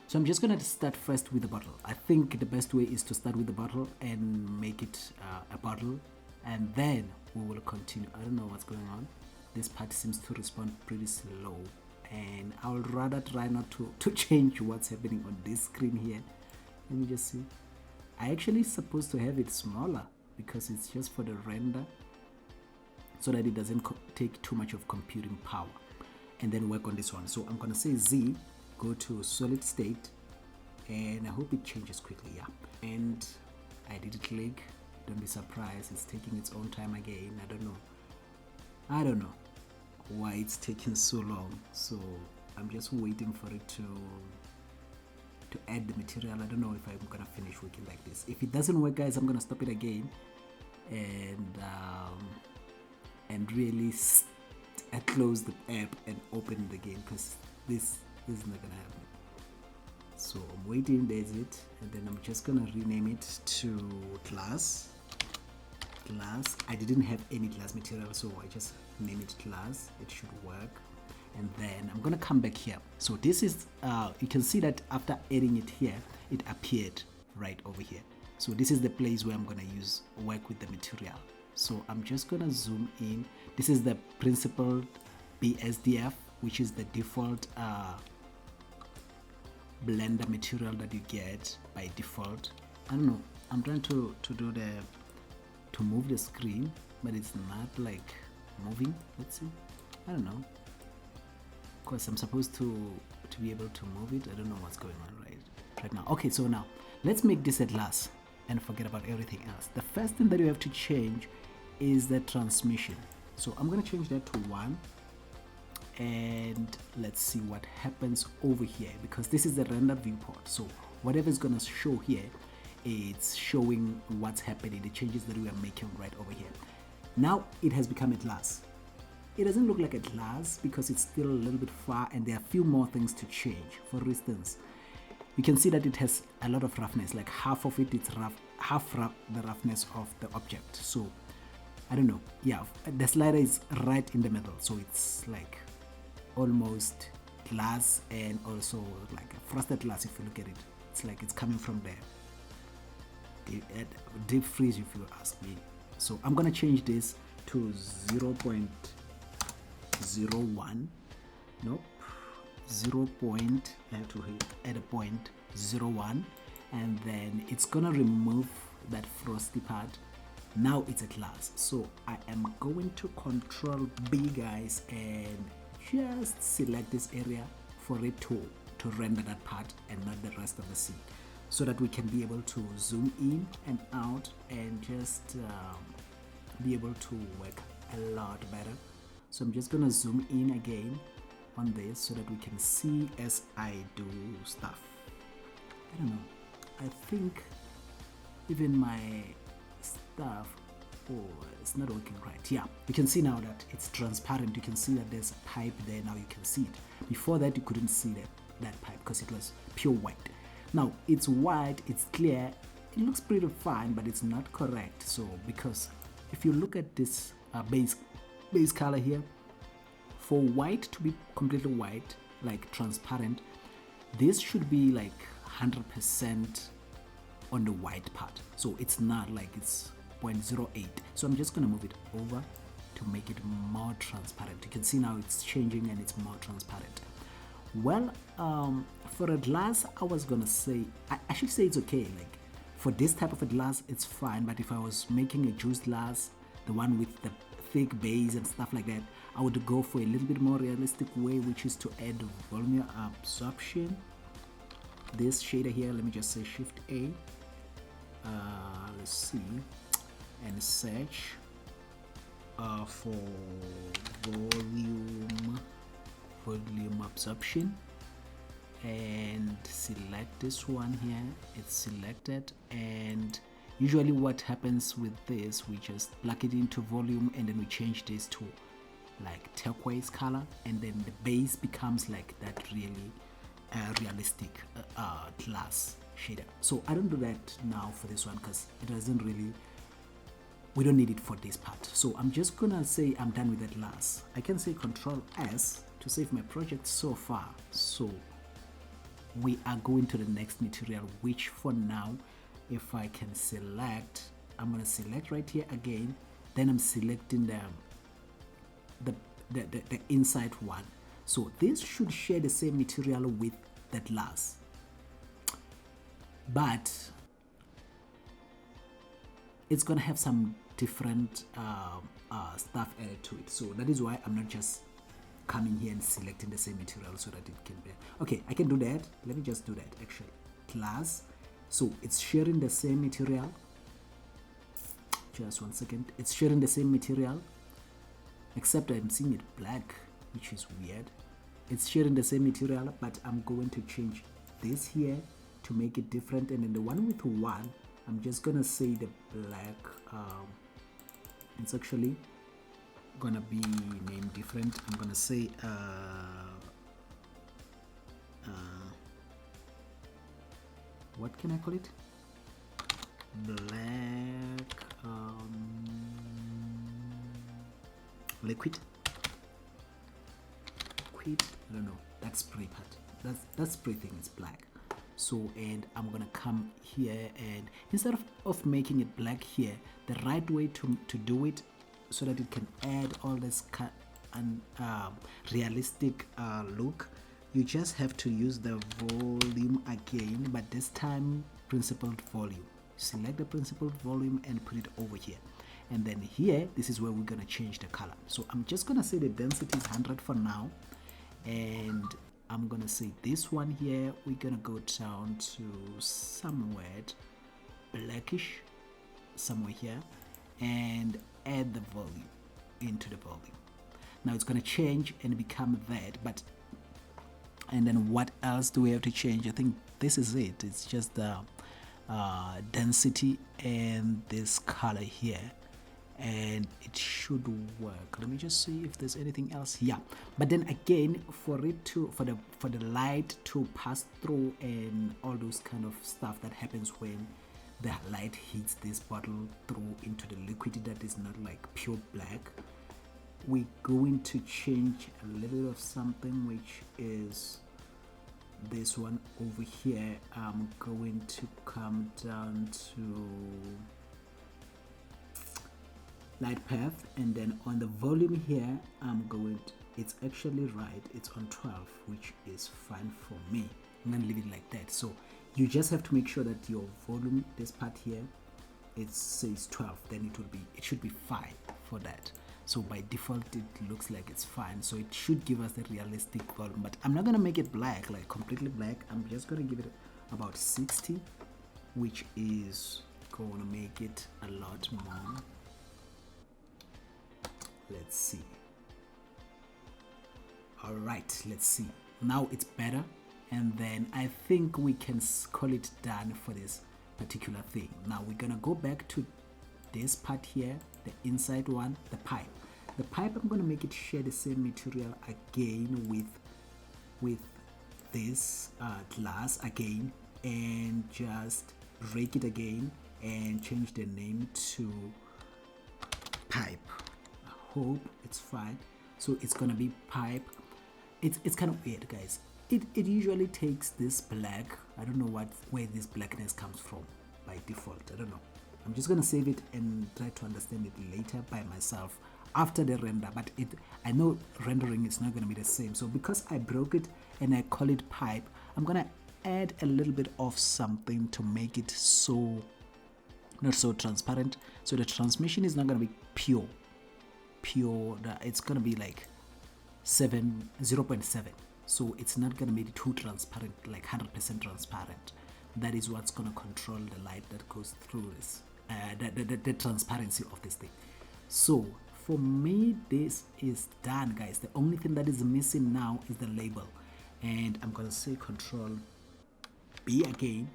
So I'm just gonna start first with the bottle. I think the best way is to start with the bottle and make it a bottle, and then we will continue. I don't know what's going on. This part seems to respond pretty slow, and I would rather try not to change what's happening on this screen here. Let me just see. I actually supposed to have it smaller because it's just for the render, so that it doesn't take too much of computing power, and then work on this one. So I'm gonna say Z, go to solid state, and I hope it changes quickly. Yeah, and I did click. Don't be surprised, it's taking its own time again. I don't know why it's taking so long, so I'm just waiting for it to add the material. I don't know if I'm gonna finish working like this. If it doesn't work, guys, I'm gonna stop it again and really close the app and open it again, because this is not gonna happen. So I'm waiting. There's it, and then I'm just gonna rename it to class. I didn't have any class material, so I just name it class. It should work. And then I'm gonna come back here. So this is you can see that after adding it here, it appeared right over here. So this is the place where I'm gonna work with the material. So I'm just gonna zoom in. This is the principled BSDF, which is the default Blender material that you get by default. I don't know, I'm trying to move the screen, but it's not like moving. Let's see. I don't know, because I'm supposed to be able to move it. I don't know what's going on right now. Okay, so now let's make this at last and forget about everything else. The first thing that you have to change is the transmission. So I'm going to change that to 1, and let's see what happens over here, because this is the render viewport. So whatever is going to show here, it's showing what's happening, the changes that we are making right over here. Now it has become a glass. It doesn't look like a glass because it's still a little bit far, and there are a few more things to change. For instance, you can see that it has a lot of roughness, like half of it is rough, the roughness of the object. So I don't know. Yeah, the slider is right in the middle, so it's like almost glass, and also like a frosted glass. If you look at it, it's like it's coming from there. Deep freeze, if you ask me. So I'm gonna change this to 0.01. Nope, 0. I have to add a 0.01, and then it's gonna remove that frosty part. Now it's a glass, so I am going to Control B, guys, and just select this area for it to render that part and not the rest of the scene, so that we can be able to zoom in and out and just be able to work a lot better. So I'm just gonna zoom in again on this so that we can see as I do stuff. I don't know, I think even my stuff, it's not working right. Yeah, you can see now that it's transparent. You can see that there's a pipe there. Now you can see it. Before that you couldn't see that pipe because it was pure white. Now it's white, it's clear, it looks pretty fine, but it's not correct. So because if you look at this base color here, for white to be completely white, like transparent, this should be like 100% on the white part. So it's not, like it's 0.08. So I'm just gonna move it over to make it more transparent. You can see now it's changing and it's more transparent. Well, for a glass, I was gonna say, I should say it's okay. Like for this type of a glass, it's fine. But if I was making a juice glass, the one with the thick base and stuff like that, I would go for a little bit more realistic way, which is to add volume absorption. This shader here, let me just say Shift A. Let's see, and search for volume absorption. and select this one here. It's selected, and usually what happens with this, we just plug it into volume and then we change this to like turquoise color, and then the base becomes like that really realistic glass shader. So I don't do that now for this one because it doesn't really, we don't need it for this part. So I'm just gonna say I'm done with that glass. I can say Control S to save my project so far. So we are going to the next material, which for now, if I can select, I'm gonna select right here again, then I'm selecting the inside one. So this should share the same material with that glass, but it's gonna have some different stuff added to it. So that is why I'm not just coming here and selecting the same material so that it can be. Okay, I can do that. Let me just do that actually. Class. So it's sharing the same material. Just one second. It's sharing the same material, except I'm seeing it black, which is weird. It's sharing the same material, but I'm going to change this here to make it different. And then the one with one, I'm just gonna say the black. It's actually gonna be named different. I'm gonna say what can I call it? Black liquid. I don't know. That spray part. That spray thing is black. So, and I'm gonna come here, and instead of making it black here, the right way to do it so that it can add all this realistic look, you just have to use the volume again, but this time principled volume. Select the principled volume and put it over here, and then here, this is where we're gonna change the color. So I'm just gonna say the density is 100 for now, and I'm gonna say this one here, we're gonna go down to somewhere blackish, somewhere here, and add the volume into the volume. Now it's gonna change and become that, but and then what else do we have to change? I think this is it. It's just the density and this color here, and it should work. Let me just see if there's anything else. Yeah, but then again, for the light to pass through and all those kind of stuff that happens when the light hits this bottle through into the liquid that is not like pure black, we're going to change a little bit of something, which is this one over here. I'm going to come down to light path, and then on the volume here, I'm going to, it's actually right, it's on 12, which is fine for me. I'm gonna leave it like that. So you just have to make sure that your volume, this part here, it says 12, then it should be fine for that. So by default it looks like it's fine, so it should give us the realistic volume, but I'm not gonna make it black, like completely black. I'm just gonna give it about 60, which is gonna make it a lot more. Let's see. All right, let's see. Now it's better, and then I think we can call it done for this particular thing. Now we're gonna go back to this part here, the inside one, the pipe. The pipe, I'm gonna make it share the same material again with this glass again, and just break it again and change the name to pipe. I hope it's fine. So it's gonna be pipe. It's kind of weird, guys. It usually takes this black. I don't know where this blackness comes from by default. I don't know. I'm just gonna save it and try to understand it later by myself after the render, but I know rendering is not gonna be the same. So because I broke it and I call it pipe, I'm gonna add a little bit of something to make it so not so transparent. So the transmission is not gonna be pure. It's gonna be like 0.7. So it's not gonna be too transparent, like 100% transparent. That is what's gonna control the light that goes through this, the transparency of this thing. So for me, this is done, guys. The only thing that is missing now is the label, and I'm gonna say Control B again,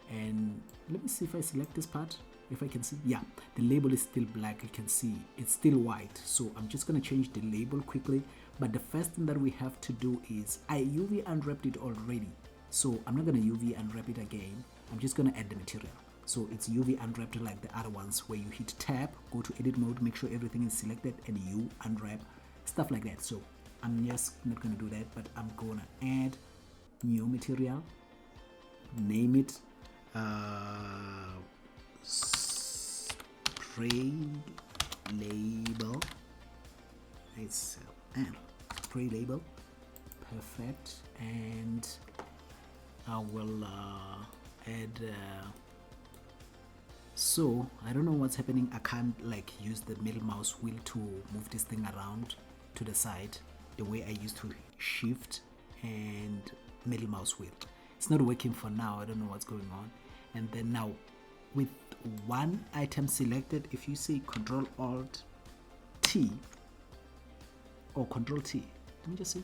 and let me see if I select this part, if I can see. Yeah, the label is still black. You can see it's still white, so I'm just gonna change the label quickly. But the first thing that we have to do is I UV unwrapped it already, so I'm not gonna UV unwrap it again. I'm just gonna add the material. So it's UV unwrapped like the other ones, where you hit tab, go to edit mode, make sure everything is selected, and you unwrap, stuff like that. So I'm just not gonna do that, but I'm gonna add new material, name it spray label. It's spray label, perfect. And I will add so I don't know what's happening. I can't like use the middle mouse wheel to move this thing around to the side the way I used to shift and middle mouse wheel. It's not working for now. I don't know what's going on. And then now with one item selected, if you say Control Alt T or Control T, let me just see.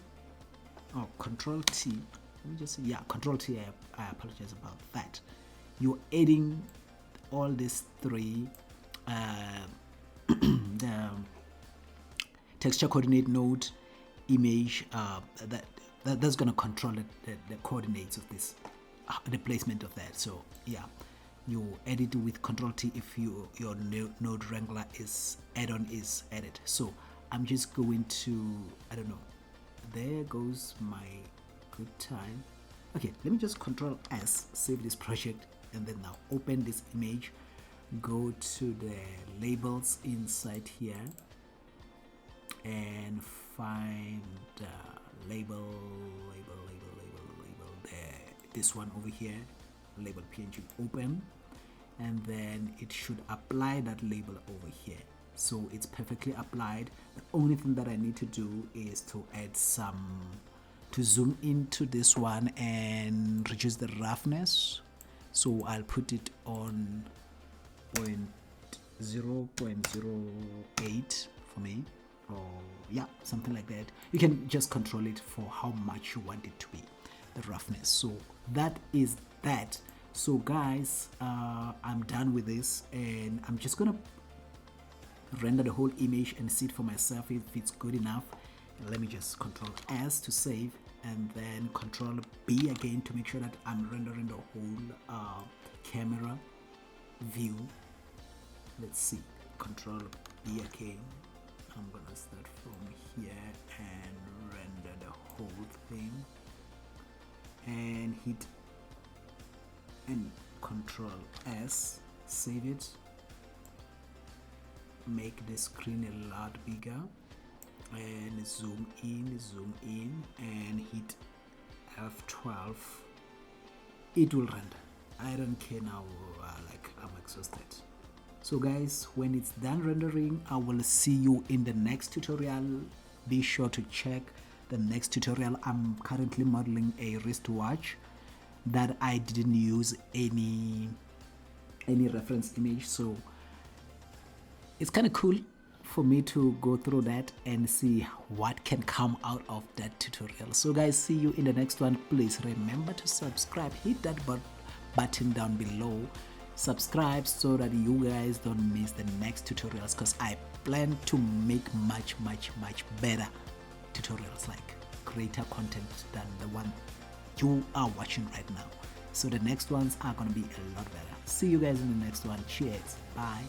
Oh, Control T. Let me just see. Yeah, Control T. I apologize about that. You're adding all these three the texture coordinate node image that's gonna control the coordinates of this, the placement of that. So yeah, you edit with Control T if your node wrangler is add-on is added. So I'm just going to, I don't know, there goes my good time. Okay, let me just Control S, save this project, and then now open this image, go to the labels inside here and find label there, this one over here, label PNG, open, and then it should apply that label over here. So it's perfectly applied. The only thing that I need to do is to add some, to zoom into this one and reduce the roughness. So I'll put it on 0.08 for me, or yeah, something like that. You can just control it for how much you want it to be, the roughness. So that is that. So guys, I'm done with this, and I'm just gonna render the whole image and see it for myself if it's good enough. Let me just Control S to save, and then Control B again to make sure that I'm rendering the whole camera view. Let's see, Control B again. I'm gonna start from here and render the whole thing, and hit and Control S, save it, make the screen a lot bigger, and zoom in, and hit F12. It will render. I don't care now, like I'm exhausted. So guys, when it's done rendering, I will see you in the next tutorial. Be sure to check the next tutorial. I'm currently modeling a wristwatch that I didn't use any reference image, so it's kind of cool for me to go through that and see what can come out of that tutorial. So guys, see you in the next one. Please remember to subscribe, hit that button down below, subscribe so that you guys don't miss the next tutorials, because I plan to make much better tutorials, like greater content than the one you are watching right now. So the next ones are going to be a lot better. See you guys in the next one. Cheers. Bye.